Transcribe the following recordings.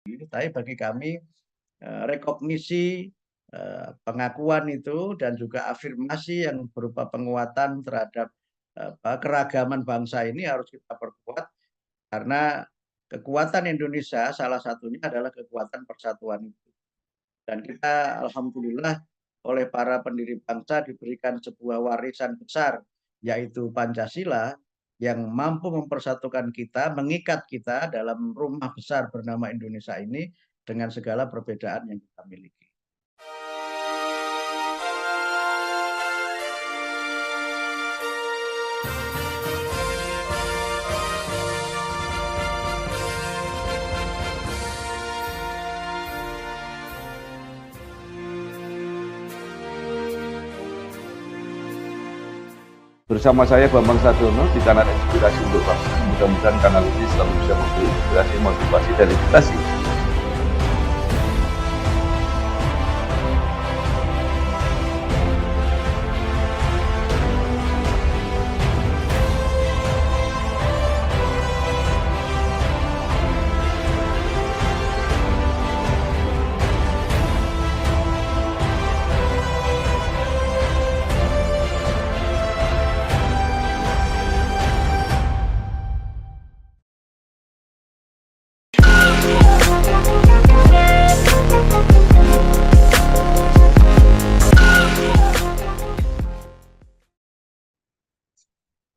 Tapi bagi kami rekognisi, pengakuan itu dan juga afirmasi yang berupa penguatan terhadap keragaman bangsa ini harus kita perkuat karena kekuatan Indonesia salah satunya adalah kekuatan persatuan itu. Dan kita alhamdulillah oleh para pendiri bangsa diberikan sebuah warisan besar yaitu Pancasila yang mampu mempersatukan kita, mengikat kita dalam rumah besar bernama Indonesia ini dengan segala perbedaan yang kita miliki. Bersama saya Bambang Sadono di kanal Inspirasi untuk Bangsa. Mudah-mudahan kanal ini selalu bisa memberi inspirasi, motivasi, dan edukasi.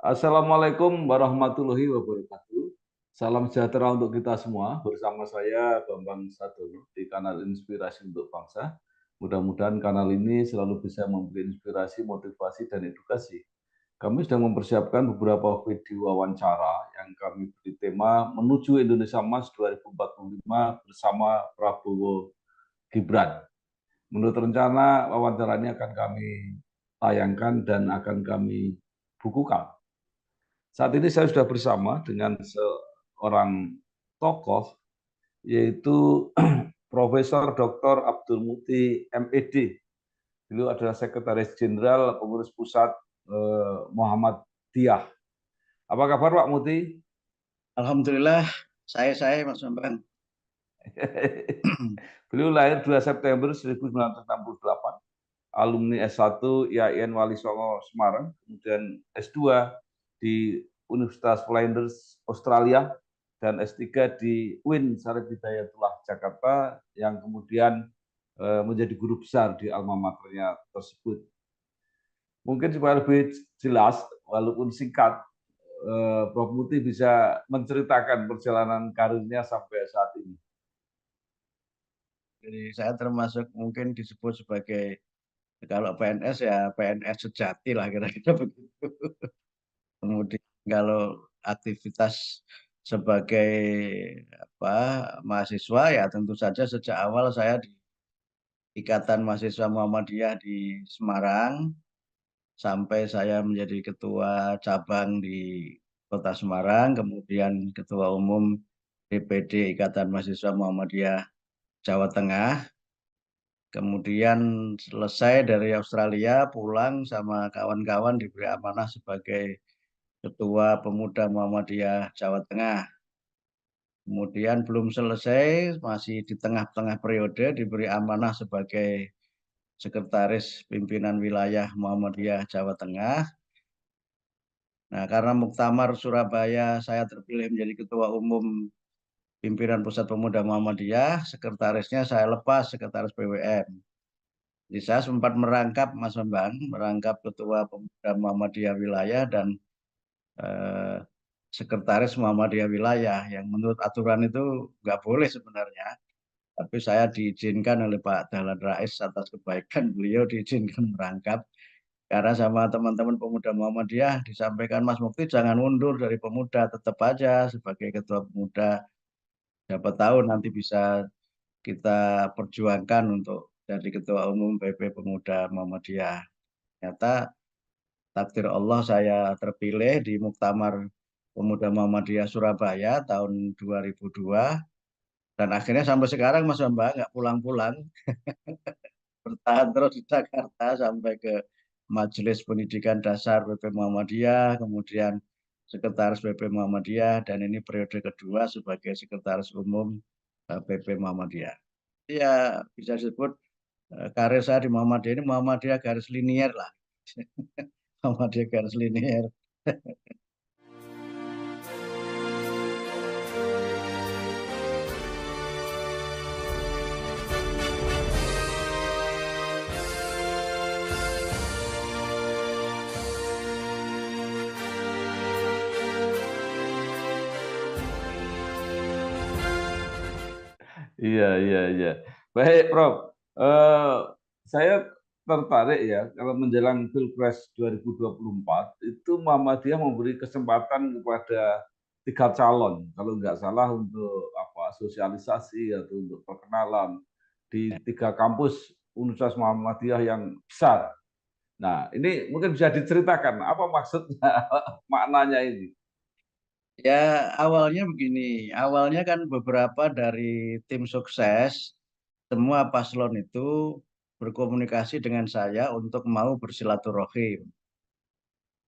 Assalamualaikum warahmatullahi wabarakatuh. Salam sejahtera untuk kita semua. Bersama saya Bambang Sadono di kanal Inspirasi untuk Bangsa. Mudah-mudahan kanal ini selalu bisa memberi inspirasi, motivasi, dan edukasi. Kami sedang mempersiapkan beberapa video wawancara yang kami beri tema Menuju Indonesia Emas 2045 bersama Prabowo Gibran. Menurut rencana, wawancara ini akan kami tayangkan dan akan kami bukukan. Saat ini saya sudah bersama dengan seorang tokoh, yaitu Profesor Dr. Abdul Muti MED. Beliau adalah Sekretaris Jenderal Pengurus Pusat Muhammadiyah. Apa kabar Pak Muti? Alhamdulillah, saya Mas Bambang. Beliau lahir 2 September 1968, alumni S1 IAIN Wali Songo Semarang, kemudian S2 di Universitas Flinders Australia dan S3 di UIN Syarif Hidayatullah Jakarta yang kemudian menjadi guru besar di alma maternya tersebut. Mungkin supaya lebih jelas walaupun singkat, Prof. Muti bisa menceritakan perjalanan karirnya sampai saat ini. Jadi saya termasuk mungkin disebut sebagai kalau PNS ya PNS sejati lah kira-kira begitu. Kemudian kalau aktivitas sebagai mahasiswa ya tentu saja sejak awal saya di Ikatan Mahasiswa Muhammadiyah di Semarang sampai saya menjadi ketua cabang di Kota Semarang, kemudian ketua umum DPD Ikatan Mahasiswa Muhammadiyah Jawa Tengah. Kemudian selesai dari Australia pulang sama kawan-kawan diberi amanah sebagai Ketua Pemuda Muhammadiyah Jawa Tengah. Kemudian belum selesai, masih di tengah-tengah periode diberi amanah sebagai Sekretaris Pimpinan Wilayah Muhammadiyah Jawa Tengah. Nah, karena Muktamar Surabaya saya terpilih menjadi Ketua Umum Pimpinan Pusat Pemuda Muhammadiyah, sekretarisnya saya lepas, Sekretaris PWM. Jadi saya sempat merangkap Mas Bambang, merangkap Ketua Pemuda Muhammadiyah Wilayah dan Sekretaris Muhammadiyah Wilayah yang menurut aturan itu nggak boleh sebenarnya. Tapi saya diizinkan oleh Pak Dahlan Rais atas kebaikan beliau diizinkan merangkap. Karena sama teman-teman pemuda Muhammadiyah disampaikan Mas Mufti jangan mundur dari pemuda, tetap aja sebagai ketua pemuda. Siapa tahu nanti bisa kita perjuangkan untuk jadi ketua umum PP Pemuda Muhammadiyah. Ternyata takdir Allah saya terpilih di Muktamar Pemuda Muhammadiyah Surabaya tahun 2002 dan akhirnya sampai sekarang Mas Bambang nggak pulang-pulang, bertahan terus di Jakarta sampai ke Majelis Pendidikan Dasar PP Muhammadiyah, kemudian Sekretaris PP Muhammadiyah dan ini periode kedua sebagai Sekretaris Umum PP Muhammadiyah. Ya bisa disebut karir saya di Muhammadiyah ini Muhammadiyah garis linier lah. Muhammadiyah garis linier. Iya, iya, iya. Baik, Prof. Eh, saya tertarik ya, kalau menjelang Pilpres 2024, itu Muhammadiyah memberi kesempatan kepada 3 calon, kalau nggak salah untuk apa sosialisasi atau untuk perkenalan di 3 kampus Universitas Muhammadiyah yang besar. Nah, ini mungkin bisa diceritakan apa maksudnya, maknanya ini. Ya awalnya begini, awalnya kan beberapa dari tim sukses, semua paslon itu berkomunikasi dengan saya untuk mau bersilaturahim.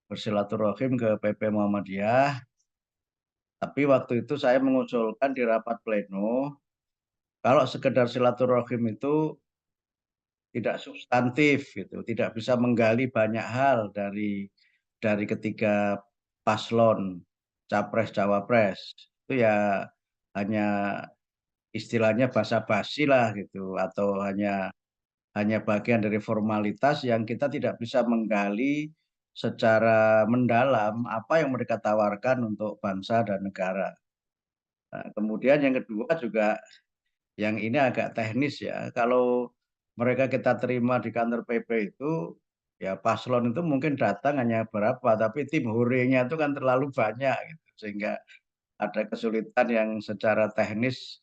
Bersilaturahim ke PP Muhammadiyah, tapi waktu itu saya mengusulkan di rapat pleno, kalau sekedar silaturahim itu tidak substantif gitu, tidak bisa menggali banyak hal dari ketiga paslon capres cawapres. Itu ya hanya istilahnya basa-basi lah gitu atau hanya bagian dari formalitas yang kita tidak bisa menggali secara mendalam apa yang mereka tawarkan untuk bangsa dan negara. Nah, kemudian yang kedua juga yang ini agak teknis ya. Kalau mereka kita terima di kantor PP itu, ya paslon itu mungkin datang hanya berapa, tapi tim hurenya itu kan terlalu banyak gitu. Sehingga ada kesulitan yang secara teknis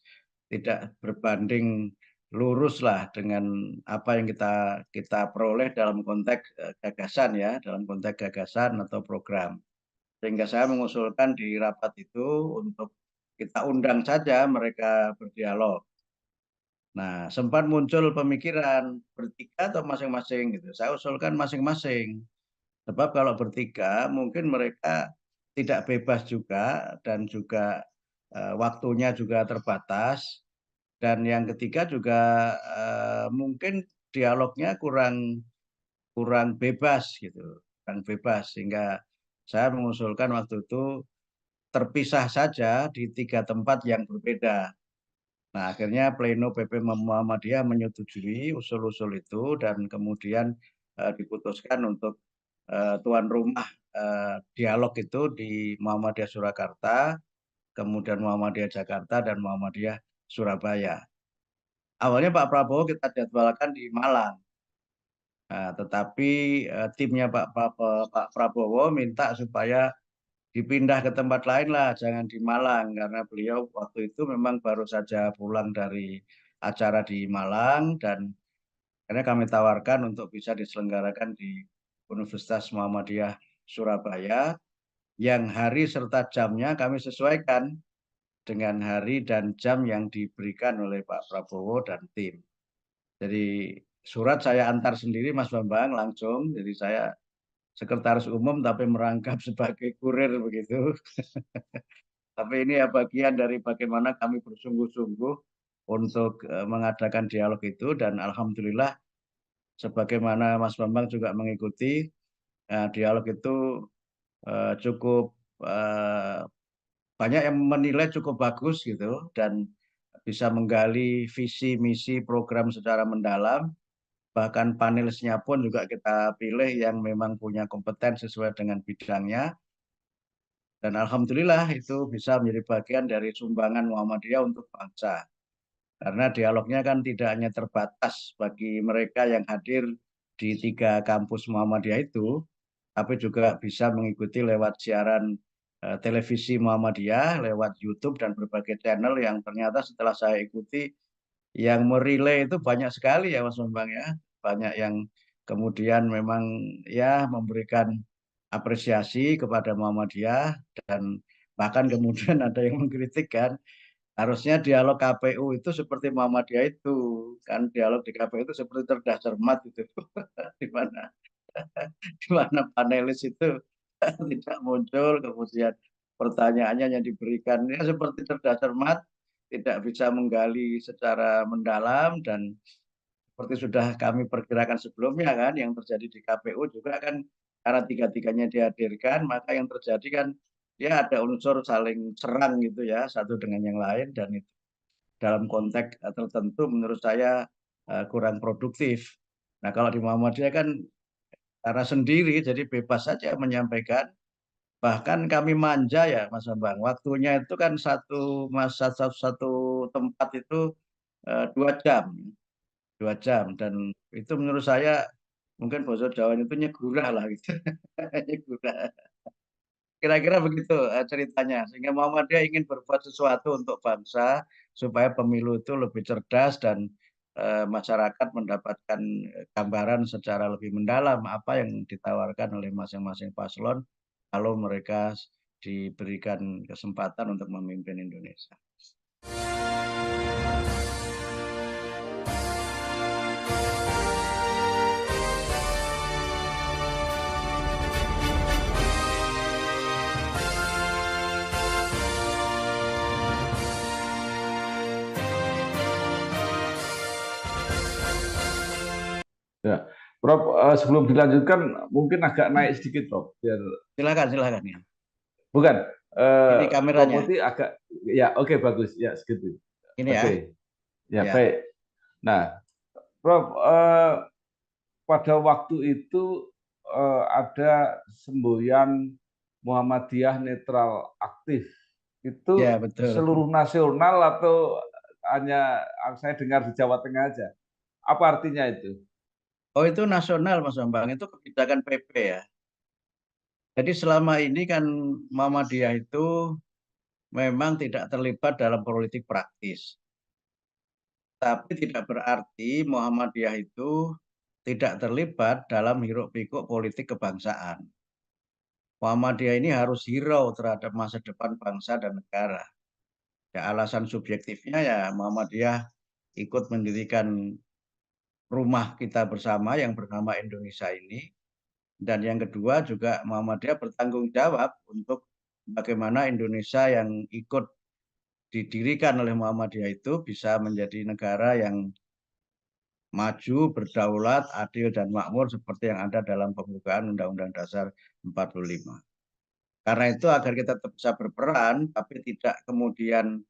tidak berbanding lurus lah dengan apa yang kita kita peroleh dalam konteks gagasan ya, dalam konteks gagasan atau program. Sehingga saya mengusulkan di rapat itu untuk kita undang saja mereka berdialog. Nah, sempat muncul pemikiran bertiga atau masing-masing gitu. Saya usulkan masing-masing. Sebab kalau bertiga mungkin mereka tidak bebas juga dan juga waktunya juga terbatas. Dan yang ketiga juga mungkin dialognya kurang kurang bebas gitu, kurang bebas sehingga saya mengusulkan waktu itu terpisah saja di 3 tempat yang berbeda. Nah, akhirnya Pleno PP Muhammadiyah menyetujui usul-usul itu dan kemudian diputuskan untuk tuan rumah dialog itu di Muhammadiyah Surakarta, kemudian Muhammadiyah Jakarta dan Muhammadiyah Surabaya. Awalnya Pak Prabowo kita jadwalkan di Malang. Nah, tetapi timnya Pak Prabowo minta supaya dipindah ke tempat lain lah, jangan di Malang, karena beliau waktu itu memang baru saja pulang dari acara di Malang dan karena kami tawarkan untuk bisa diselenggarakan di Universitas Muhammadiyah Surabaya yang hari serta jamnya kami sesuaikan dengan hari dan jam yang diberikan oleh Pak Prabowo dan tim. Jadi surat saya antar sendiri Mas Bambang langsung, jadi saya sekretaris umum tapi merangkap sebagai kurir begitu. Tapi ini ya bagian dari bagaimana kami bersungguh-sungguh untuk mengadakan dialog itu dan alhamdulillah sebagaimana Mas Bambang juga mengikuti dialog itu cukup banyak yang menilai cukup bagus gitu dan bisa menggali visi misi program secara mendalam bahkan panelisnya pun juga kita pilih yang memang punya kompeten sesuai dengan bidangnya dan alhamdulillah itu bisa menjadi bagian dari sumbangan Muhammadiyah untuk bangsa. Karena dialognya kan tidak hanya terbatas bagi mereka yang hadir di 3 kampus Muhammadiyah itu, tapi juga bisa mengikuti lewat siaran televisi Muhammadiyah, lewat YouTube dan berbagai channel yang ternyata setelah saya ikuti, yang merelay itu banyak sekali ya Mas Bambang ya. Banyak yang kemudian memang ya memberikan apresiasi kepada Muhammadiyah dan bahkan kemudian ada yang mengkritik kan harusnya dialog KPU itu seperti Muhammadiyah itu kan dialog di KPU itu seperti cerdas cermat itu di mana di mana panelis itu tidak muncul kemudian pertanyaannya yang diberikan ya seperti cerdas cermat tidak bisa menggali secara mendalam, dan seperti sudah kami perkirakan sebelumnya kan, yang terjadi di KPU juga kan karena tiga-tiganya dihadirkan, maka yang terjadi kan dia ada unsur saling serang gitu ya, satu dengan yang lain, dan itu dalam konteks tertentu menurut saya kurang produktif. Nah kalau di Muhammadiyah kan karena sendiri jadi bebas saja menyampaikan. Bahkan kami manja ya Mas Bambang, waktunya itu kan satu tempat itu 2 jam, 2 jam, dan itu menurut saya mungkin bahasa Jawa itu nyegurah lah gitu. Nyegurah. Kira-kira begitu ceritanya. Sehingga Muhammadiyah ingin berbuat sesuatu untuk bangsa supaya pemilu itu lebih cerdas dan masyarakat mendapatkan gambaran secara lebih mendalam apa yang ditawarkan oleh masing-masing paslon kalau mereka diberikan kesempatan untuk memimpin Indonesia. Ya, Prof, sebelum dilanjutkan mungkin agak naik sedikit, Prof. Biar Silakan ya. bukan Ini Prof kameranya. Muti agak ya oke bagus ya segitu. Ini ya. Oke. Ya, Ya. baik. Nah, Prof, pada waktu itu ada semboyan Muhammadiyah netral aktif. Itu Ya, betul. seluruh nasional atau hanya saya dengar di Jawa Tengah aja? Apa artinya itu? Oh, itu nasional Mas Bambang, itu kebijakan PP ya. Jadi selama ini kan Muhammadiyah itu memang tidak terlibat dalam politik praktis. Tapi tidak berarti Muhammadiyah itu tidak terlibat dalam hiruk-pikuk politik kebangsaan. Muhammadiyah ini harus hirau terhadap masa depan bangsa dan negara. Ya, alasan subjektifnya ya Muhammadiyah ikut mendirikan rumah kita bersama yang bernama Indonesia ini. Dan yang kedua juga Muhammadiyah bertanggung jawab untuk bagaimana Indonesia yang ikut didirikan oleh Muhammadiyah itu bisa menjadi negara yang maju, berdaulat, adil, dan makmur seperti yang ada dalam pembukaan Undang-Undang Dasar 45. Karena itu agar kita tetap bisa berperan, tapi tidak kemudian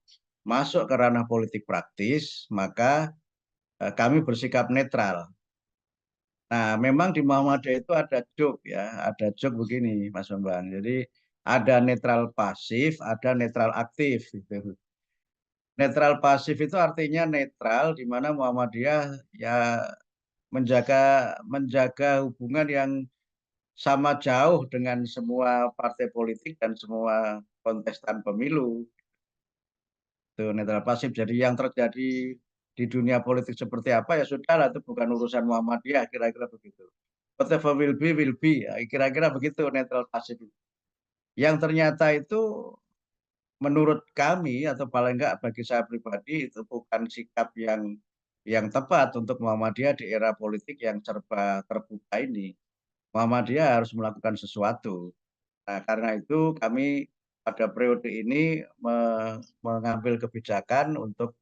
masuk ke ranah politik praktis, maka kami bersikap netral. Nah, memang di Muhammadiyah itu ada joke ya, ada joke begini Mas Bambang. Jadi ada netral pasif, ada netral aktif gitu. Netral pasif itu artinya netral di mana Muhammadiyah ya menjaga hubungan yang sama jauh dengan semua partai politik dan semua kontestan pemilu. Itu netral pasif. Jadi yang terjadi di dunia politik seperti apa ya sudahlah, itu bukan urusan Muhammadiyah, kira-kira begitu. Whatever will be, ya, kira-kira begitu netral pasif. Yang ternyata itu menurut kami atau paling enggak bagi saya pribadi itu bukan sikap yang tepat untuk Muhammadiyah di era politik yang serba terbuka ini. Muhammadiyah harus melakukan sesuatu. Nah, karena itu kami pada periode ini mengambil kebijakan untuk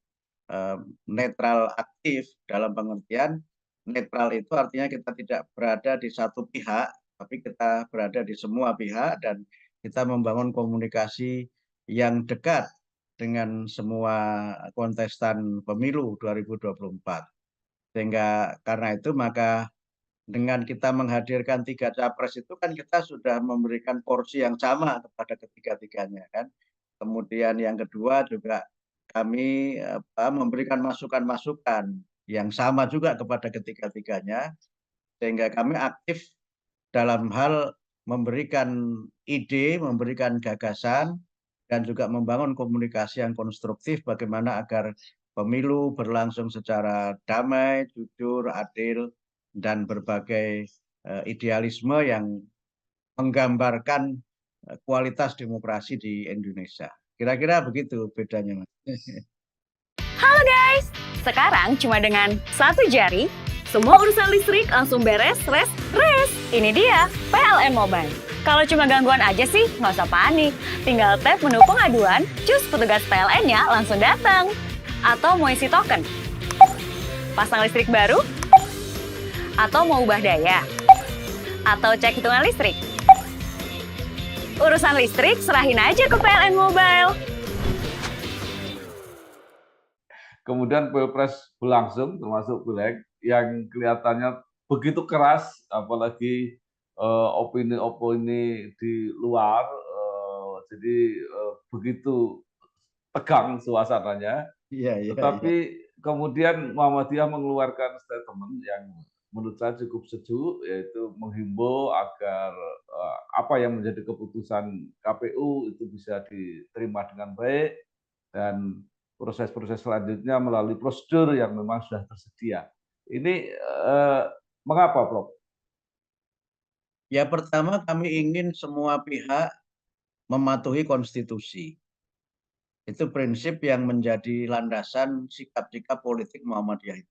netral aktif, dalam pengertian netral itu artinya kita tidak berada di satu pihak, tapi kita berada di semua pihak dan kita membangun komunikasi yang dekat dengan semua kontestan pemilu 2024. Sehingga karena itu maka dengan kita menghadirkan 3 capres itu kan kita sudah memberikan porsi yang sama kepada ketiga-tiganya kan. Kemudian yang kedua juga kami memberikan masukan-masukan yang sama juga kepada ketiga-tiganya, sehingga kami aktif dalam hal memberikan ide, memberikan gagasan, dan juga membangun komunikasi yang konstruktif bagaimana agar pemilu berlangsung secara damai, jujur, adil, dan berbagai idealisme yang menggambarkan kualitas demokrasi di Indonesia. Kira-kira begitu bedanya, Mas. Halo guys, sekarang cuma dengan satu jari, semua urusan listrik langsung beres, res. Ini dia PLN Mobile. Kalau cuma gangguan aja sih, nggak usah panik. Tinggal tap menu pengaduan, cus petugas PLN-nya langsung datang. Atau mau isi token? Pasang listrik baru? Atau mau ubah daya? Atau cek hitungan listrik? Urusan listrik serahin aja ke PLN Mobile. Kemudian Pilpres berlangsung, termasuk Pileg, yang kelihatannya begitu keras, apalagi opini-opini di luar, jadi begitu tegang suasananya. Iya, iya, iya. Tetapi kemudian Muhammadiyah mengeluarkan statement yang menurut saya cukup sejuk, yaitu menghimbau agar apa yang menjadi keputusan KPU itu bisa diterima dengan baik dan proses-proses selanjutnya melalui prosedur yang memang sudah tersedia. Ini mengapa, Prof? Ya pertama kami ingin semua pihak mematuhi konstitusi. Itu prinsip yang menjadi landasan sikap-sikap politik Muhammadiyah.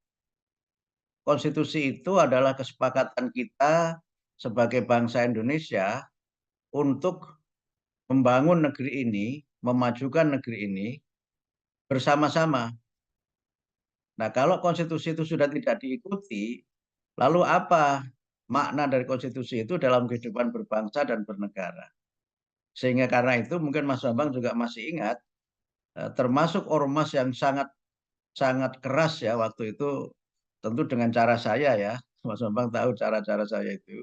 Konstitusi itu adalah kesepakatan kita sebagai bangsa Indonesia untuk membangun negeri ini, memajukan negeri ini bersama-sama. Nah, kalau konstitusi itu sudah tidak diikuti, lalu apa makna dari konstitusi itu dalam kehidupan berbangsa dan bernegara? Sehingga karena itu mungkin Mas Bambang juga masih ingat, termasuk ormas yang sangat sangat keras ya waktu itu, tentu dengan cara saya ya, Mas Bambang tahu cara-cara saya itu,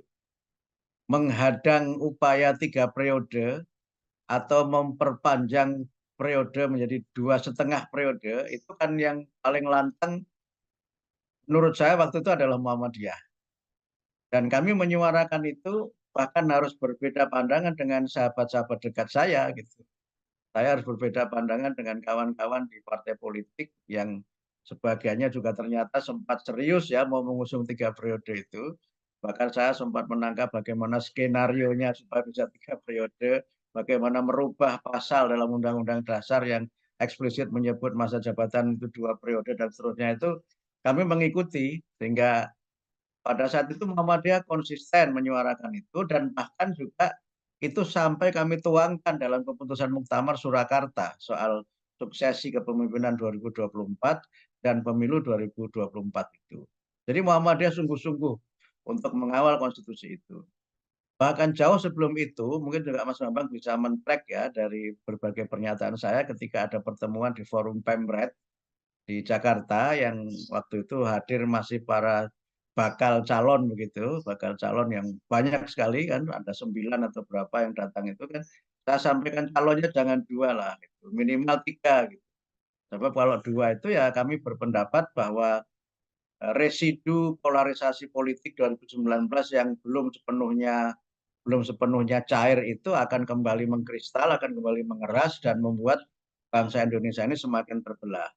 menghadang upaya 3 periode atau memperpanjang periode menjadi 2,5 periode, itu kan yang paling lantang menurut saya waktu itu adalah Muhammadiyah. Dan kami menyuarakan itu bahkan harus berbeda pandangan dengan sahabat-sahabat dekat saya gitu. Saya harus berbeda pandangan dengan kawan-kawan di partai politik yang sebagiannya juga ternyata sempat serius ya mau mengusung 3 periode itu. Bahkan saya sempat menangkap bagaimana skenarionya supaya bisa 3 periode, bagaimana merubah pasal dalam Undang-Undang Dasar yang eksplisit menyebut masa jabatan itu 2 periode dan seterusnya itu kami mengikuti sehingga pada saat itu Muhammadiyah konsisten menyuarakan itu dan bahkan juga itu sampai kami tuangkan dalam keputusan Muktamar Surakarta soal suksesi kepemimpinan 2024 dan pemilu 2024 itu. Jadi Muhammadiyah sungguh-sungguh untuk mengawal konstitusi itu. Bahkan jauh sebelum itu, mungkin juga Mas Bambang bisa men-track ya dari berbagai pernyataan saya ketika ada pertemuan di Forum Pemret di Jakarta yang waktu itu hadir masih para bakal calon begitu, bakal calon yang banyak sekali kan, ada 9 atau berapa yang datang itu kan, saya sampaikan calonnya jangan 2 lah, gitu. Minimal 3 gitu. Sebab kalau 2 itu ya kami berpendapat bahwa residu polarisasi politik 2019 yang belum sepenuhnya cair itu akan kembali mengkristal, akan kembali mengeras dan membuat bangsa Indonesia ini semakin terbelah.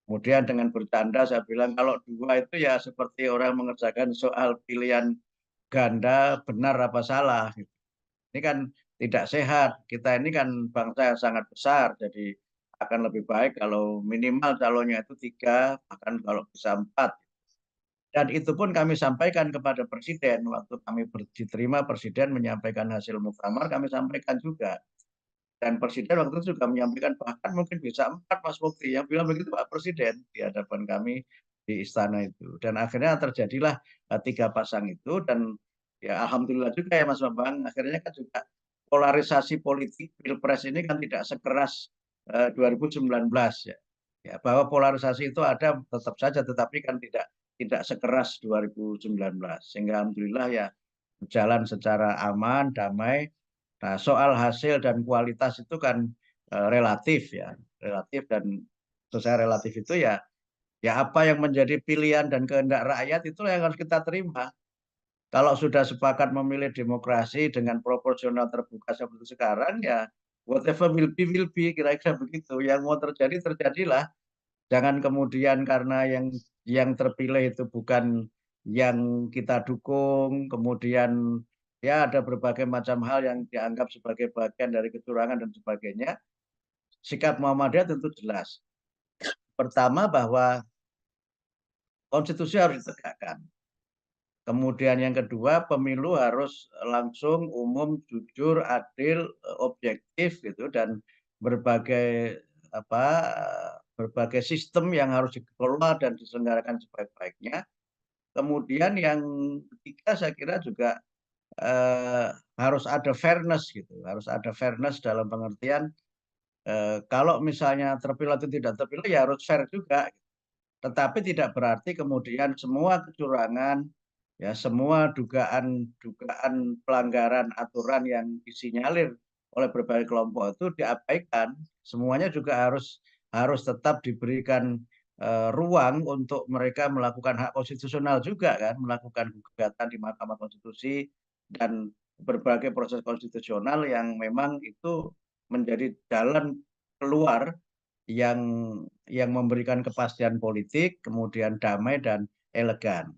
Kemudian dengan bercanda saya bilang kalau 2 itu ya seperti orang mengerjakan soal pilihan ganda benar apa salah. Ini kan tidak sehat. Kita ini kan bangsa yang sangat besar, jadi akan lebih baik kalau minimal calonnya itu 3, bahkan kalau bisa 4. Dan itu pun kami sampaikan kepada Presiden. Waktu kami diterima Presiden menyampaikan hasil muktamar, kami sampaikan juga. Dan Presiden waktu itu juga menyampaikan bahkan mungkin bisa 4 Mas Mufti, yang bilang begitu Pak Presiden di hadapan kami di istana itu. Dan akhirnya terjadilah 3 pasang itu dan ya alhamdulillah juga ya Mas Bambang, akhirnya kan juga polarisasi politik Pilpres ini kan tidak sekeras 2019 ya. Ya, bahwa polarisasi itu ada tetap saja tetapi kan tidak sekeras 2019. Sehingga alhamdulillah ya berjalan secara aman, damai. Nah, soal hasil dan kualitas itu kan relatif ya, relatif dan secara relatif itu ya, ya apa yang menjadi pilihan dan kehendak rakyat itulah yang harus kita terima. Kalau sudah sepakat memilih demokrasi dengan proporsional terbuka seperti sekarang ya, whatever will be, kira-kira begitu. Yang mau terjadi terjadilah. Jangan kemudian karena yang terpilih itu bukan yang kita dukung, kemudian ya ada berbagai macam hal yang dianggap sebagai bagian dari kecurangan dan sebagainya. Sikap Muhammadiyah tentu jelas. Pertama bahwa konstitusi harus ditegakkan. Kemudian yang kedua, pemilu harus langsung, umum, jujur, adil, objektif gitu, dan berbagai apa berbagai sistem yang harus dikelola dan diselenggarakan sebaik-baiknya. Kemudian yang ketiga saya kira juga harus ada fairness gitu, harus ada fairness dalam pengertian kalau misalnya terpilih atau tidak terpilih ya harus fair juga. Tetapi tidak berarti kemudian semua kecurangan, ya semua dugaan pelanggaran aturan yang disinyalir oleh berbagai kelompok itu diabaikan. Semuanya juga harus tetap diberikan ruang untuk mereka melakukan hak konstitusional juga kan, melakukan gugatan di Mahkamah Konstitusi dan berbagai proses konstitusional yang memang itu menjadi jalan keluar yang memberikan kepastian politik, kemudian damai dan elegan.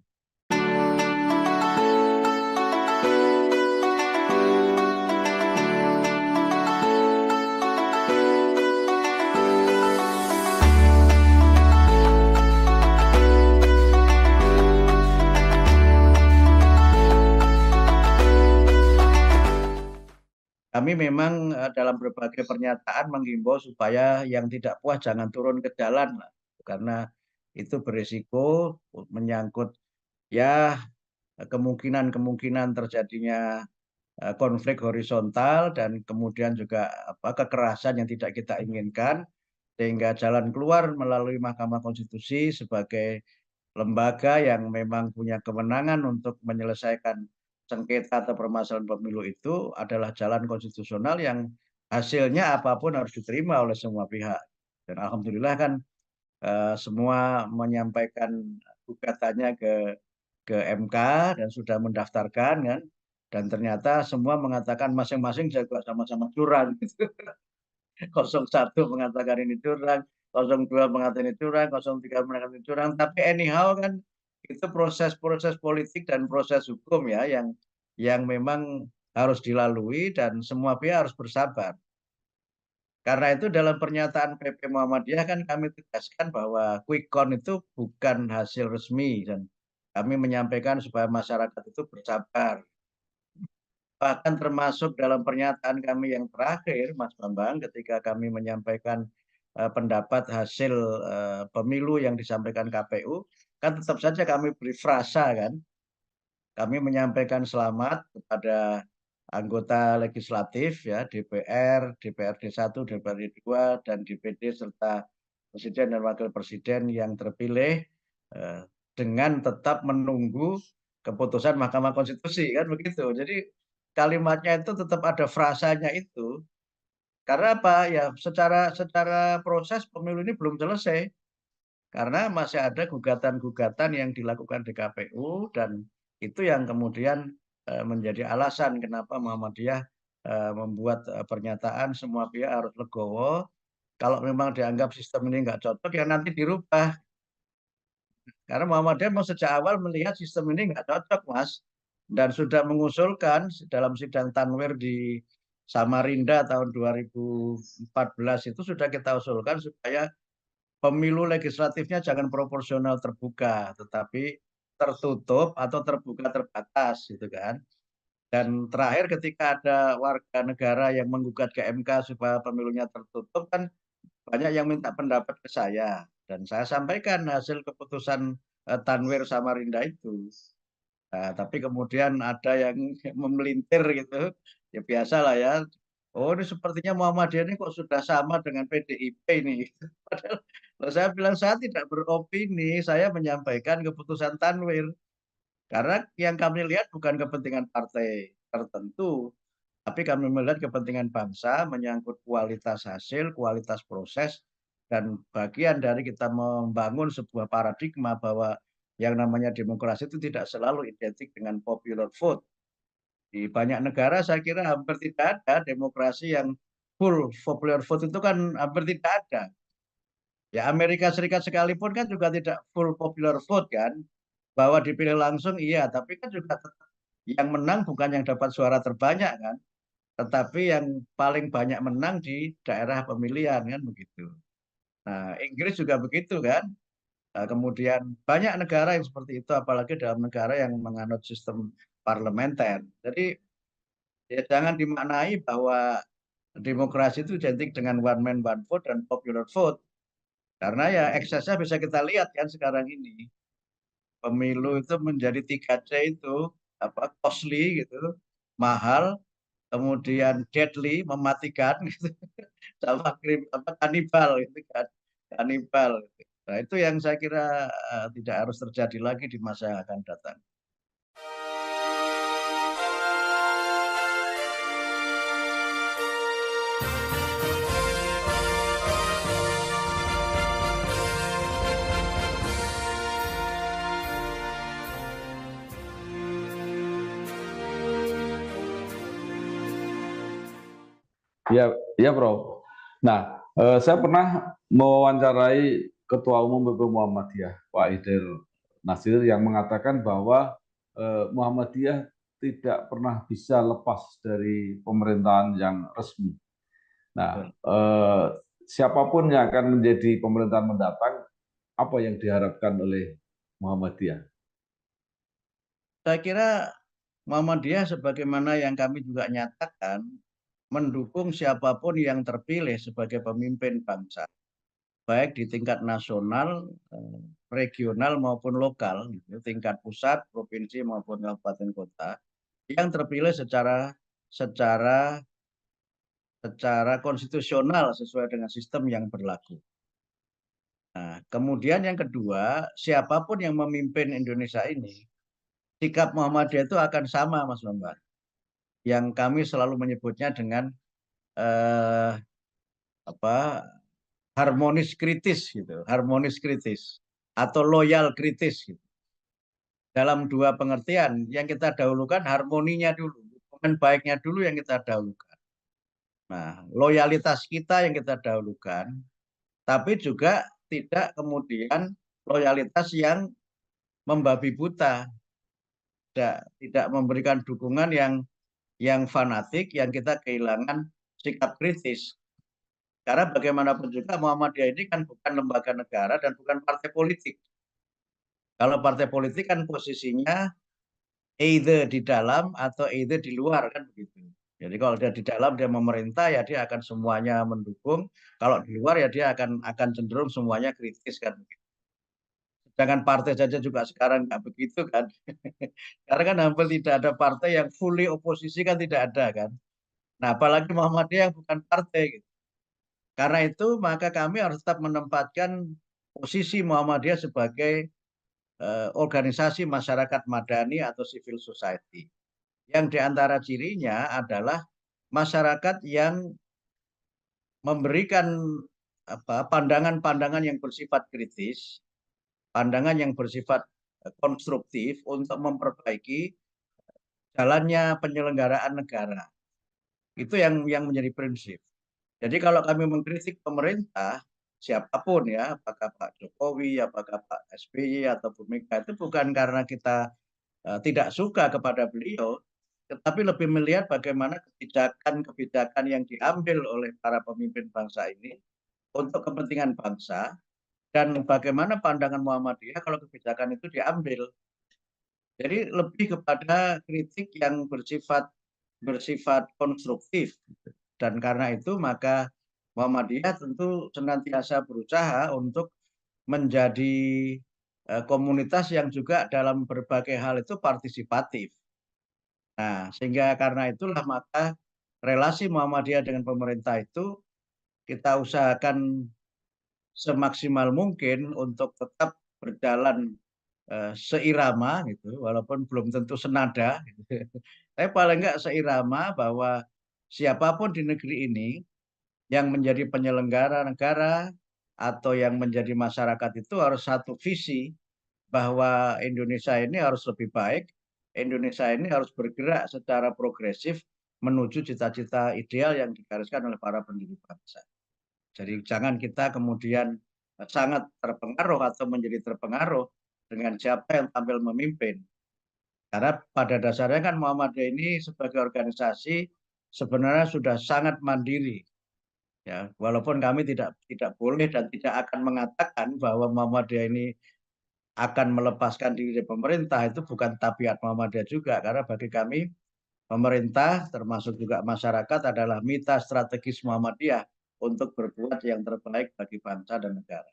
Kami memang dalam berbagai pernyataan menghimbau supaya yang tidak puas jangan turun ke jalan, karena itu berisiko menyangkut ya kemungkinan terjadinya konflik horizontal dan kemudian juga kekerasan yang tidak kita inginkan, sehingga jalan keluar melalui Mahkamah Konstitusi sebagai lembaga yang memang punya kewenangan untuk menyelesaikan sengketa atau permasalahan pemilu itu adalah jalan konstitusional yang hasilnya apapun harus diterima oleh semua pihak. Dan alhamdulillah kan semua menyampaikan gugatannya ke MK dan sudah mendaftarkan kan, dan ternyata semua mengatakan masing-masing juga sama-sama curang. 01 mengatakan ini curang, 02 mengatakan ini curang, 03 mengatakan ini curang, tapi anyhow kan itu proses-proses politik dan proses hukum ya yang memang harus dilalui dan semua pihak harus bersabar. Karena itu dalam pernyataan PP Muhammadiyah kan kami tegaskan bahwa quick count itu bukan hasil resmi dan kami menyampaikan supaya masyarakat itu bersabar. Bahkan termasuk dalam pernyataan kami yang terakhir, Mas Bambang, ketika kami menyampaikan pendapat hasil pemilu yang disampaikan KPU, kan tetap saja kami beri frasa kan, kami menyampaikan selamat kepada anggota legislatif ya, DPR, DPRD 1, DPRD 2, dan DPD serta Presiden dan Wakil Presiden yang terpilih dengan tetap menunggu keputusan Mahkamah Konstitusi kan begitu. Jadi kalimatnya itu tetap ada frasanya itu. Karena apa? Ya secara proses pemilu ini belum selesai. Karena masih ada gugatan-gugatan yang dilakukan di KPU dan itu yang kemudian menjadi alasan kenapa Muhammadiyah membuat pernyataan semua pihak harus legowo. Kalau memang dianggap sistem ini nggak cocok ya nanti dirubah. Karena Muhammadiyah memang sejak awal melihat sistem ini nggak cocok, Mas. Dan sudah mengusulkan dalam sidang Tanwir di Samarinda tahun 2014 itu sudah kita usulkan supaya pemilu legislatifnya jangan proporsional terbuka, tetapi tertutup atau terbuka terbatas, gitu kan. Dan terakhir ketika ada warga negara yang menggugat ke MK supaya pemilunya tertutup, kan banyak yang minta pendapat ke saya. Dan saya sampaikan hasil keputusan Tanwir Samarinda itu. Nah, tapi kemudian ada yang memelintir gitu, ya biasalah ya. Oh ini sepertinya Muhammadiyah ini kok sudah sama dengan PDIP ini. Padahal saya bilang saya tidak beropini, saya menyampaikan keputusan Tanwir. Karena yang kami lihat bukan kepentingan partai tertentu, tapi kami melihat kepentingan bangsa menyangkut kualitas hasil, kualitas proses, dan bagian dari kita membangun sebuah paradigma bahwa yang namanya demokrasi itu tidak selalu identik dengan popular vote. Di banyak negara saya kira hampir tidak ada demokrasi yang full popular vote itu kan hampir tidak ada. Ya Amerika Serikat sekalipun kan juga tidak full popular vote kan. Bahwa dipilih langsung iya, tapi kan juga tetap yang menang bukan yang dapat suara terbanyak kan. Tetapi yang paling banyak menang di daerah pemilihan kan begitu. Nah, Inggris juga begitu kan. Kemudian banyak negara yang seperti itu, apalagi dalam negara yang menganut sistem parlementer. Jadi ya jangan dimaknai bahwa demokrasi itu identik dengan one man one vote dan popular vote. Karena ya eksesnya bisa kita lihat kan sekarang ini. Pemilu itu menjadi 3C itu costly gitu, mahal, kemudian deadly, mematikan gitu, sama kanibal gitu kan, kanibal. Gitu. Nah itu yang saya kira tidak harus terjadi lagi di masa yang akan datang. Ya, Prof. Nah, saya pernah mewawancarai Ketua Umum PP Muhammadiyah, Pak Haider Nasir, yang mengatakan bahwa Muhammadiyah tidak pernah bisa lepas dari pemerintahan yang resmi. Nah, siapapun yang akan menjadi pemerintahan mendatang, apa yang diharapkan oleh Muhammadiyah? Saya kira Muhammadiyah sebagaimana yang kami juga nyatakan, mendukung siapapun yang terpilih sebagai pemimpin bangsa, baik di tingkat nasional, regional maupun lokal, gitu, tingkat pusat, provinsi maupun kabupaten kota, yang terpilih secara konstitusional sesuai dengan sistem yang berlaku. Nah, kemudian yang kedua, siapapun yang memimpin Indonesia ini, sikap Muhammadiyah itu akan sama, Mas Bambang. Yang kami selalu menyebutnya dengan eh, harmonis kritis gitu, harmonis kritis atau loyal kritis gitu. Dalam dua pengertian, yang kita dahulukan harmoninya dulu, hubungan baiknya dulu yang kita dahulukan. Nah, loyalitas kita yang kita dahulukan, tapi juga tidak kemudian loyalitas yang membabi buta, tidak memberikan dukungan yang fanatik, yang kita kehilangan sikap kritis. Karena bagaimanapun juga Muhammadiyah ini kan bukan lembaga negara dan bukan partai politik. Kalau partai politik kan posisinya either di dalam atau either di luar kan begitu. Jadi kalau dia di dalam dia memerintah ya dia akan semuanya mendukung. Kalau di luar ya dia akan cenderung semuanya kritis kan begitu. Sedangkan partai saja juga sekarang nggak begitu kan. Karena kan hampir tidak ada partai yang fully oposisi kan tidak ada kan. Nah apalagi Muhammadiyah yang bukan partai gitu. Karena itu maka kami harus tetap menempatkan posisi Muhammadiyah sebagai organisasi masyarakat madani atau civil society. Yang diantara cirinya adalah masyarakat yang memberikan pandangan-pandangan yang bersifat kritis, pandangan yang bersifat konstruktif untuk memperbaiki jalannya penyelenggaraan negara. Itu yang menjadi prinsip. Jadi kalau kami mengkritik pemerintah, siapapun ya, apakah Pak Jokowi, apakah Pak SBY atau Bu Mega, itu bukan karena kita tidak suka kepada beliau, tetapi lebih melihat bagaimana kebijakan-kebijakan yang diambil oleh para pemimpin bangsa ini untuk kepentingan bangsa, dan bagaimana pandangan Muhammadiyah kalau kebijakan itu diambil. Jadi lebih kepada kritik yang bersifat konstruktif. Dan karena itu maka Muhammadiyah tentu senantiasa berusaha untuk menjadi komunitas yang juga dalam berbagai hal itu partisipatif. Nah, sehingga karena itulah maka relasi Muhammadiyah dengan pemerintah itu kita usahakan semaksimal mungkin untuk tetap berjalan seirama gitu, walaupun belum tentu senada. Gitu. Tapi paling enggak seirama bahwa siapapun di negeri ini yang menjadi penyelenggara negara atau yang menjadi masyarakat itu harus satu visi bahwa Indonesia ini harus lebih baik, Indonesia ini harus bergerak secara progresif menuju cita-cita ideal yang digariskan oleh para pendiri bangsa. Jadi jangan kita kemudian sangat terpengaruh atau menjadi terpengaruh dengan siapa yang tampil memimpin. Karena pada dasarnya kan Muhammadiyah ini sebagai organisasi sebenarnya sudah sangat mandiri. Ya, walaupun kami tidak boleh dan tidak akan mengatakan bahwa Muhammadiyah ini akan melepaskan diri dari pemerintah, itu bukan tabiat Muhammadiyah juga, karena bagi kami pemerintah termasuk juga masyarakat adalah mitra strategis Muhammadiyah untuk berbuat yang terbaik bagi bangsa dan negara.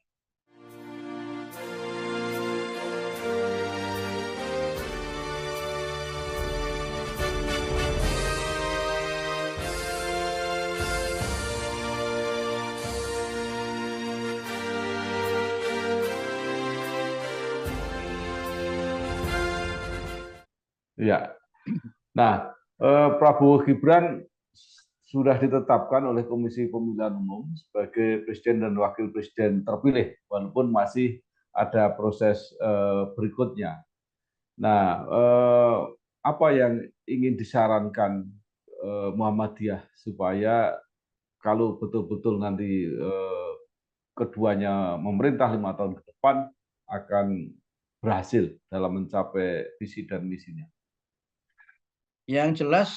Ya. Nah, Prabowo Gibran sudah ditetapkan oleh Komisi Pemilihan Umum sebagai Presiden dan Wakil Presiden terpilih, walaupun masih ada proses berikutnya. Nah, apa yang ingin disarankan Muhammadiyah supaya kalau betul-betul nanti keduanya memerintah 5 tahun ke depan akan berhasil dalam mencapai visi dan misinya? Yang jelas,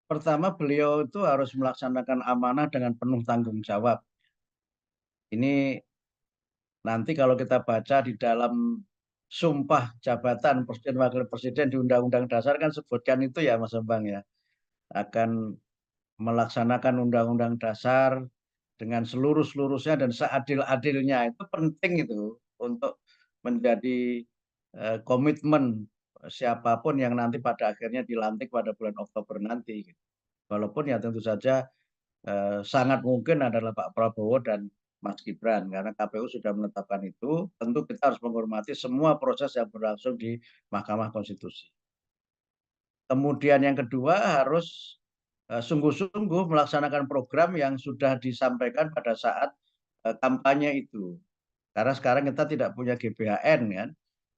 pertama beliau itu harus melaksanakan amanah dengan penuh tanggung jawab. Ini nanti kalau kita baca di dalam sumpah jabatan Presiden Wakil Presiden di Undang-Undang Dasar kan sebutkan itu ya Mas Bambang ya, akan melaksanakan Undang-Undang Dasar dengan seluruh-seluruhnya dan seadil-adilnya. Itu penting itu untuk menjadi komitmen siapapun yang nanti pada akhirnya dilantik pada bulan Oktober nanti. Walaupun ya tentu saja sangat mungkin adalah Pak Prabowo dan Mas Gibran, karena KPU sudah menetapkan itu. Tentu kita harus menghormati semua proses yang berlangsung di Mahkamah Konstitusi. Kemudian yang kedua harus sungguh-sungguh melaksanakan program yang sudah disampaikan pada saat kampanye itu. Karena sekarang kita tidak punya GBHN kan,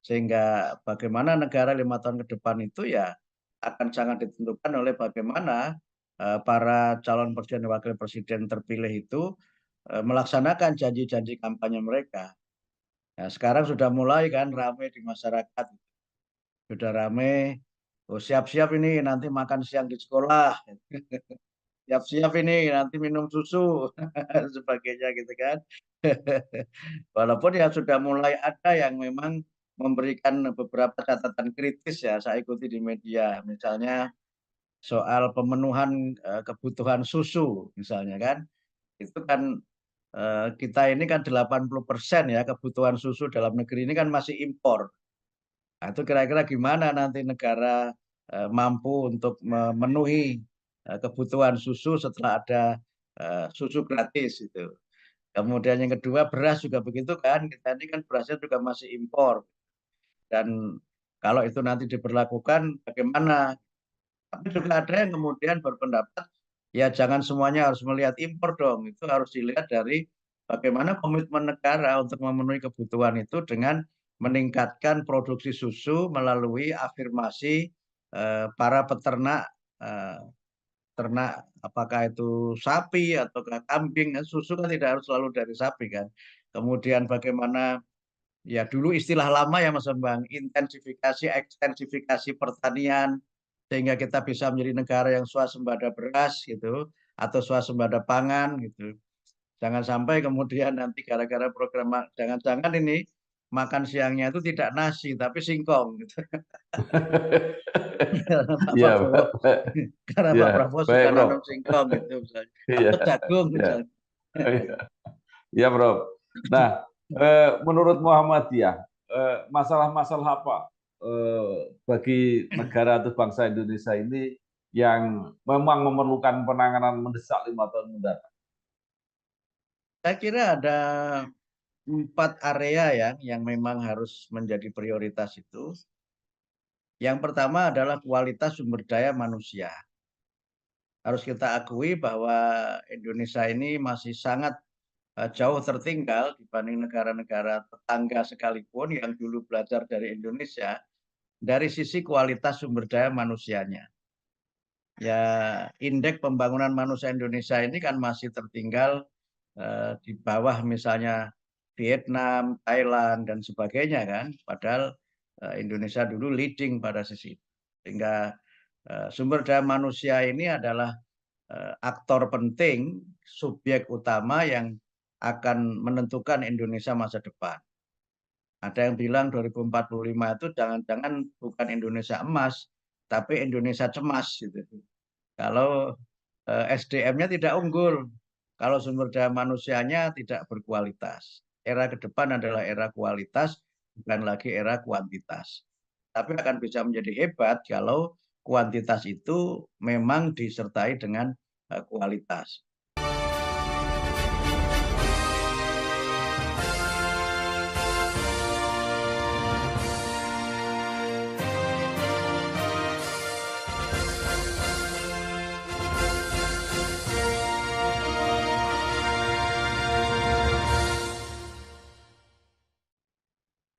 sehingga bagaimana negara 5 tahun ke depan itu ya akan sangat ditentukan oleh bagaimana para calon presiden dan wakil presiden terpilih itu melaksanakan janji-janji kampanye mereka. Nah, sekarang sudah mulai kan ramai di masyarakat, sudah ramai. Oh, siap-siap ini nanti makan siang di sekolah, siap-siap ini nanti minum susu, sebagainya gitu kan. Walaupun ya sudah mulai ada yang memang memberikan beberapa catatan kritis ya, saya ikuti di media, misalnya soal pemenuhan kebutuhan susu misalnya kan, itu kan kita ini kan 80% ya kebutuhan susu dalam negeri ini kan masih impor. Nah, itu kira-kira gimana nanti negara mampu untuk memenuhi kebutuhan susu setelah ada susu gratis itu. Kemudian yang kedua beras juga begitu kan, kita ini kan berasnya juga masih impor. Dan kalau itu nanti diberlakukan bagaimana? Tapi juga ada yang kemudian berpendapat, ya jangan semuanya harus melihat impor dong. Itu harus dilihat dari bagaimana komitmen negara untuk memenuhi kebutuhan itu dengan meningkatkan produksi susu melalui afirmasi para peternak, ternak apakah itu sapi atau kambing. Susu kan tidak harus selalu dari sapi kan. Kemudian bagaimana, ya dulu istilah lama ya Mas Bambang, intensifikasi, ekstensifikasi pertanian, sehingga kita bisa menjadi negara yang swasembada beras gitu, atau swasembada pangan gitu. Jangan sampai kemudian nanti gara-gara program, jangan-jangan ini makan siangnya itu tidak nasi tapi singkong gitu. Karena Pak Iya, Prabowo, karena ya, Pak Prabowo baik, suka Bro. nanam singkong gitu misalnya, Iya, atau jagung iya, misalnya. iya, iya, Bro. Nah, menurut Muhammadiyah, masalah-masalah apa bagi negara atau bangsa Indonesia ini yang memang memerlukan penanganan mendesak 5 tahun mendatang? Saya kira ada 4 area ya yang memang harus menjadi prioritas itu. Yang pertama adalah kualitas sumber daya manusia. Harus kita akui bahwa Indonesia ini masih sangat jauh tertinggal dibanding negara-negara tetangga sekalipun yang dulu belajar dari Indonesia dari sisi kualitas sumber daya manusianya. Ya, indeks pembangunan manusia Indonesia ini kan masih tertinggal di bawah misalnya Vietnam, Thailand dan sebagainya kan. Padahal Indonesia dulu leading pada sisi itu. Sehingga sumber daya manusia ini adalah aktor penting, subjek utama yang akan menentukan Indonesia masa depan. Ada yang bilang 2045 itu jangan-jangan bukan Indonesia emas, tapi Indonesia cemas gitu. Kalau SDM-nya tidak unggul, kalau sumber daya manusianya tidak berkualitas. Era ke depan adalah era kualitas, bukan lagi era kuantitas. Tapi akan bisa menjadi hebat kalau kuantitas itu memang disertai dengan kualitas.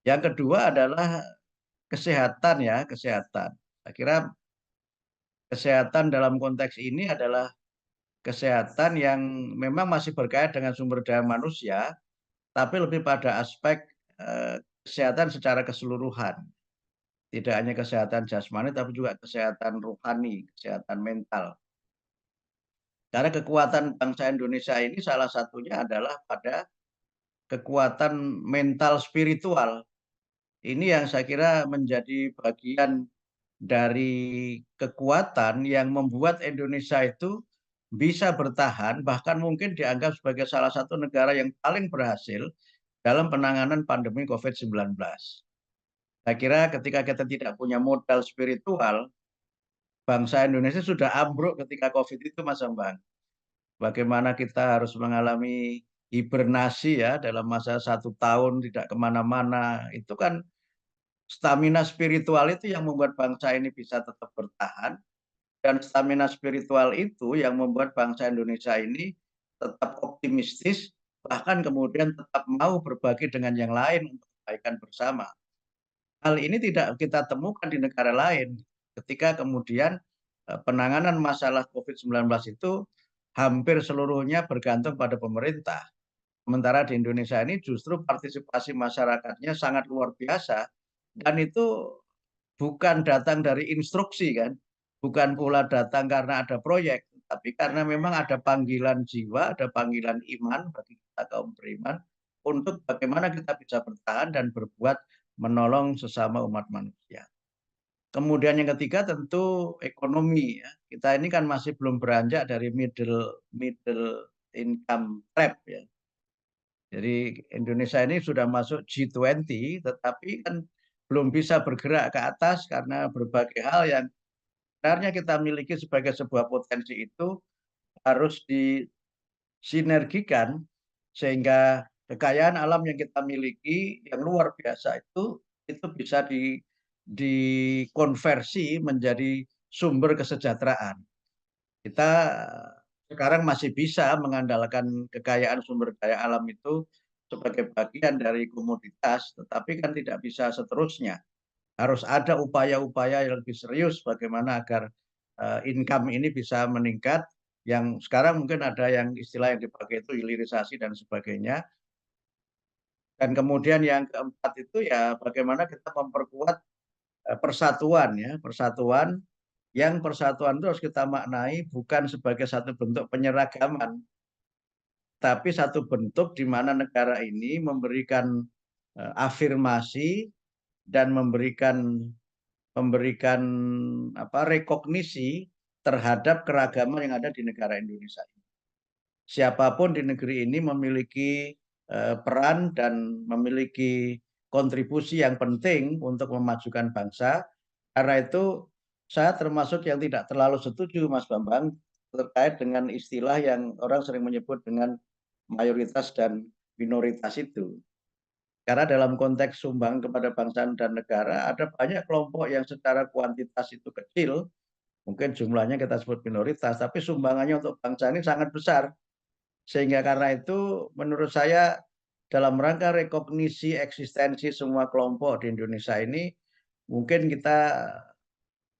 Yang kedua adalah kesehatan ya, kesehatan. Saya kira kesehatan dalam konteks ini adalah kesehatan yang memang masih berkait dengan sumber daya manusia, tapi lebih pada aspek kesehatan secara keseluruhan. Tidak hanya kesehatan jasmani, tapi juga kesehatan rohani, kesehatan mental. Karena kekuatan bangsa Indonesia ini salah satunya adalah pada kekuatan mental spiritual. Ini yang saya kira menjadi bagian dari kekuatan yang membuat Indonesia itu bisa bertahan, bahkan mungkin dianggap sebagai salah satu negara yang paling berhasil dalam penanganan pandemi COVID-19. Saya kira ketika kita tidak punya modal spiritual, bangsa Indonesia sudah ambruk ketika COVID itu, Mas Bambang. Bagaimana kita harus mengalami hibernasi ya dalam masa 1 tahun tidak kemana-mana. Itu kan stamina spiritual itu yang membuat bangsa ini bisa tetap bertahan. Dan stamina spiritual itu yang membuat bangsa Indonesia ini tetap optimistis, bahkan kemudian tetap mau berbagi dengan yang lain untuk kebaikan bersama. Hal ini tidak kita temukan di negara lain. Ketika kemudian penanganan masalah COVID-19 itu hampir seluruhnya bergantung pada pemerintah. Sementara di Indonesia ini justru partisipasi masyarakatnya sangat luar biasa. Dan itu bukan datang dari instruksi kan. Bukan pula datang karena ada proyek. Tapi karena memang ada panggilan jiwa, ada panggilan iman bagi kita kaum beriman. Untuk bagaimana kita bisa bertahan dan berbuat menolong sesama umat manusia. Kemudian yang ketiga tentu ekonomi ya. Kita ini kan masih belum beranjak dari middle income trap ya. Jadi Indonesia ini sudah masuk G20 tetapi kan belum bisa bergerak ke atas karena berbagai hal yang sebenarnya kita miliki sebagai sebuah potensi itu harus disinergikan sehingga kekayaan alam yang kita miliki yang luar biasa itu bisa dikonversi menjadi sumber kesejahteraan. Kita sekarang masih bisa mengandalkan kekayaan sumber daya alam itu sebagai bagian dari komoditas, tetapi kan tidak bisa seterusnya. Harus ada upaya-upaya yang lebih serius bagaimana agar income ini bisa meningkat. Yang sekarang mungkin ada yang istilah yang dipakai itu hilirisasi dan sebagainya. Dan kemudian yang keempat itu ya bagaimana kita memperkuat persatuan ya, persatuan yang persatuan itu harus kita maknai bukan sebagai satu bentuk penyeragaman, tapi satu bentuk di mana negara ini memberikan afirmasi dan memberikan rekognisi terhadap keragaman yang ada di negara Indonesia ini. Siapapun di negeri ini memiliki peran dan memiliki kontribusi yang penting untuk memajukan bangsa. Karena itu saya termasuk yang tidak terlalu setuju, Mas Bambang, terkait dengan istilah yang orang sering menyebut dengan mayoritas dan minoritas itu. Karena dalam konteks sumbang kepada bangsa dan negara, ada banyak kelompok yang secara kuantitas itu kecil, mungkin jumlahnya kita sebut minoritas, tapi sumbangannya untuk bangsa ini sangat besar. Sehingga karena itu menurut saya dalam rangka rekognisi eksistensi semua kelompok di Indonesia ini, mungkin kita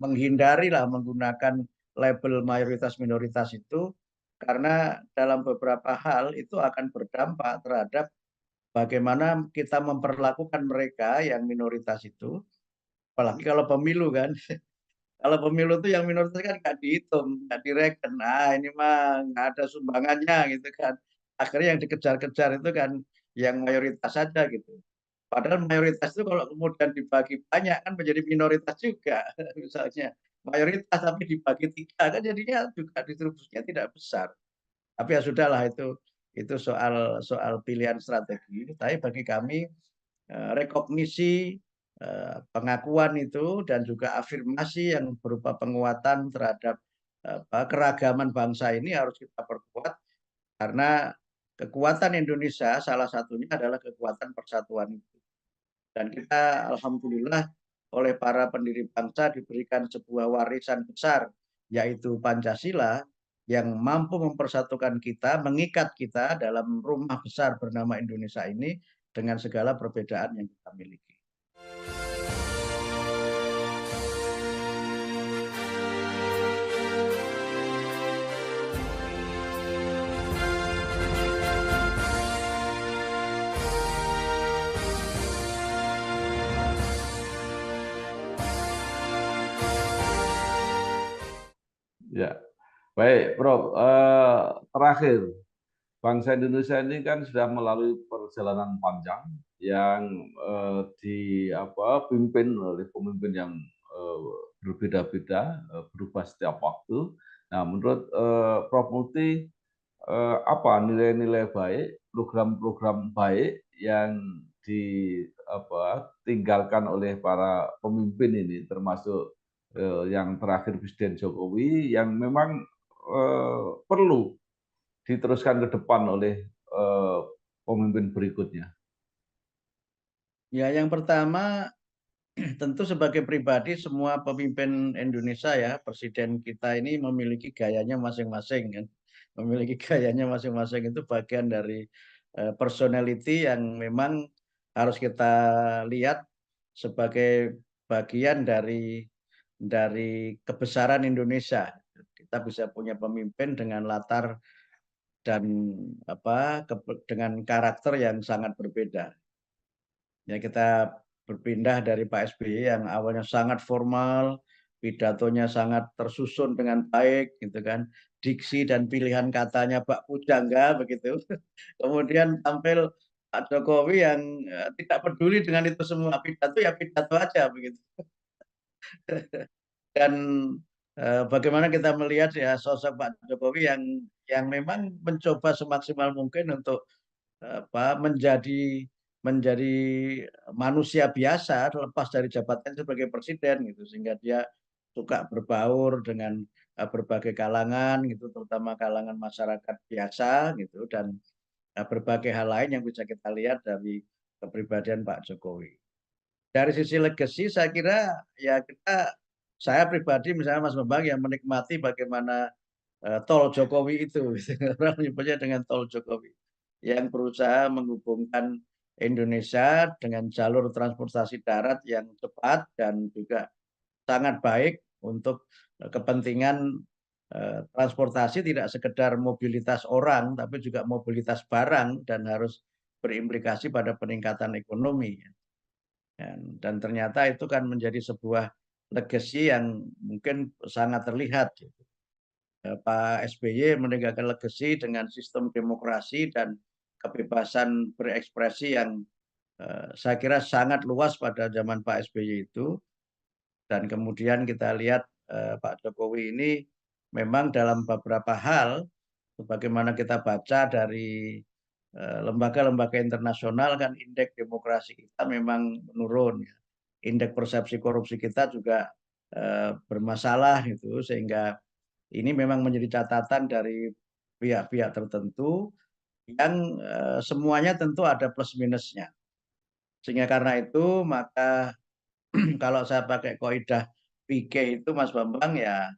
menghindarilah menggunakan label mayoritas minoritas itu, karena dalam beberapa hal itu akan berdampak terhadap bagaimana kita memperlakukan mereka yang minoritas itu, apalagi kalau pemilu kan, Kalau pemilu itu yang minoritas kan nggak dihitung, nggak direken. Nah, ini mah nggak ada sumbangannya gitu kan. Akhirnya yang dikejar-kejar itu kan yang mayoritas saja gitu. Padahal mayoritas itu kalau kemudian dibagi banyak kan menjadi minoritas juga. Misalnya mayoritas tapi dibagi 3 kan jadinya juga distribusinya tidak besar. Tapi ya sudahlah itu soal soal pilihan strategi. Tapi bagi kami rekognisi, pengakuan itu dan juga afirmasi yang berupa penguatan terhadap keragaman bangsa ini harus kita perkuat karena kekuatan Indonesia salah satunya adalah kekuatan persatuan itu. Dan kita alhamdulillah oleh para pendiri bangsa diberikan sebuah warisan besar yaitu Pancasila yang mampu mempersatukan kita, mengikat kita dalam rumah besar bernama Indonesia ini dengan segala perbedaan yang kita miliki. Ya, baik, Prof. Terakhir, bangsa Indonesia ini kan sudah melalui perjalanan panjang yang dipimpin oleh pemimpin yang berbeda-beda, berubah setiap waktu. Nah, menurut Prof. Muti, apa nilai-nilai baik, program-program baik yang ditinggalkan oleh para pemimpin ini, termasuk yang terakhir Presiden Jokowi, yang memang perlu diteruskan ke depan oleh pemimpin berikutnya? Ya, yang pertama tentu sebagai pribadi semua pemimpin Indonesia ya, presiden kita ini memiliki gayanya masing-masing kan. Memiliki gayanya masing-masing itu bagian dari personality yang memang harus kita lihat sebagai bagian dari kebesaran Indonesia. Kita bisa punya pemimpin dengan latar dan dengan karakter yang sangat berbeda. Ya kita berpindah dari Pak SBY yang awalnya sangat formal, pidatonya sangat tersusun dengan baik gitu kan, diksi dan pilihan katanya bak pujangga begitu. Kemudian tampil Pak Jokowi yang tidak peduli dengan itu semua, pidato ya pidato aja begitu. Dan bagaimana kita melihat ya sosok Pak Jokowi yang memang mencoba semaksimal mungkin untuk menjadi menjadi manusia biasa terlepas dari jabatan sebagai presiden gitu sehingga dia suka berbaur dengan berbagai kalangan gitu terutama kalangan masyarakat biasa gitu dan berbagai hal lain yang bisa kita lihat dari kepribadian Pak Jokowi. Dari sisi legacy saya kira ya saya pribadi misalnya Mas Bambang yang menikmati bagaimana tol Jokowi itu orang menyebutnya dengan tol Jokowi yang berusaha menghubungkan Indonesia dengan jalur transportasi darat yang cepat dan juga sangat baik untuk kepentingan transportasi tidak sekedar mobilitas orang tapi juga mobilitas barang dan harus berimplikasi pada peningkatan ekonomi. Dan ternyata itu kan menjadi sebuah legacy yang mungkin sangat terlihat. Pak SBY meninggalkan legacy dengan sistem demokrasi dan kebebasan berekspresi yang saya kira sangat luas pada zaman Pak SBY itu. Dan kemudian kita lihat Pak Jokowi ini memang dalam beberapa hal, sebagaimana kita baca dari lembaga-lembaga internasional kan indeks demokrasi kita memang menurun. Indeks persepsi korupsi kita juga bermasalah gitu sehingga ini memang menjadi catatan dari pihak-pihak tertentu yang semuanya tentu ada plus minusnya. Sehingga karena itu maka kalau saya pakai kaidah PK itu Mas Bambang ya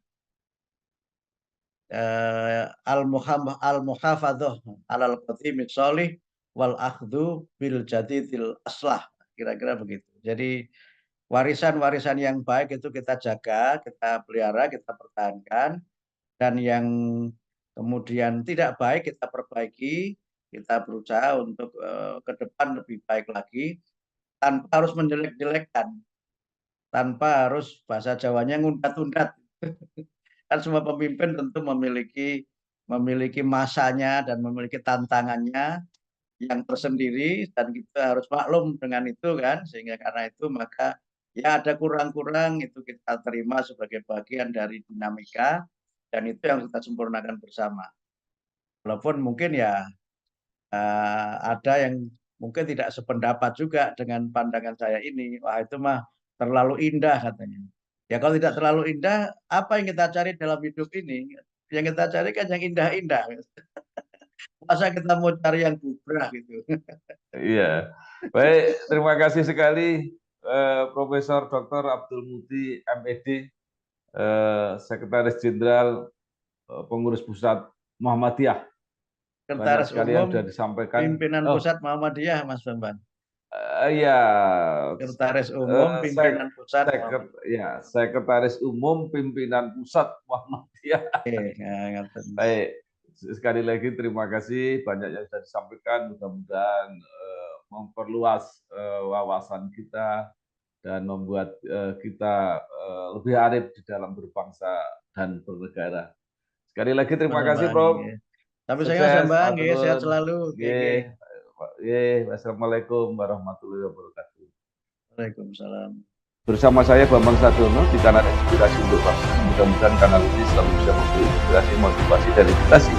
al-muhafadzah alal qatimit sholih wal akhdhu bil jadidil aslah, kira-kira begitu. Jadi warisan-warisan yang baik itu kita jaga, kita pelihara, kita pertahankan, dan yang kemudian tidak baik kita perbaiki, kita berusaha untuk ke depan lebih baik lagi tanpa harus menjelek-jelekkan, tanpa harus bahasa Jawanya ngundat-undat. Kan semua pemimpin tentu memiliki masanya dan memiliki tantangannya yang tersendiri, dan kita harus maklum dengan itu kan, sehingga karena itu maka ya ada kurang-kurang itu kita terima sebagai bagian dari dinamika, dan itu yang kita sempurnakan bersama. Walaupun mungkin ya ada yang mungkin tidak sependapat juga dengan pandangan saya ini, wah itu mah terlalu indah katanya. Ya kalau tidak terlalu indah, apa yang kita cari dalam hidup ini? Yang kita cari kan yang indah-indah. Masa kita mau cari yang bubrah gitu. Iya, baik. Terima kasih sekali Profesor Dr. Abdul Muti MED, Sekretaris Jenderal Pengurus Pusat Muhammadiyah. Banyak Sekretaris sekali yang Umum sudah disampaikan. Pimpinan Pusat Muhammadiyah, Mas Bambang. Iya, Sekretaris Umum Pimpinan Pusat ya, Sekretaris Umum Pimpinan Pusat Muhammadiyah. Baik, sekali lagi terima kasih, banyak yang sudah disampaikan, mudah-mudahan memperluas wawasan kita dan membuat kita lebih arif di dalam berbangsa dan bernegara. Sekali lagi terima kasih, Prof. Tapi saya Bang, sehat selalu. Wassalamualaikum warahmatullahi wabarakatuh. Waalaikumsalam. Bersama saya Bambang Sadono di kanal Inspirasi untuk Bangsa. Mudah-mudahan kanal ini selalu bisa memberi inspirasi, motivasi, dan edukasi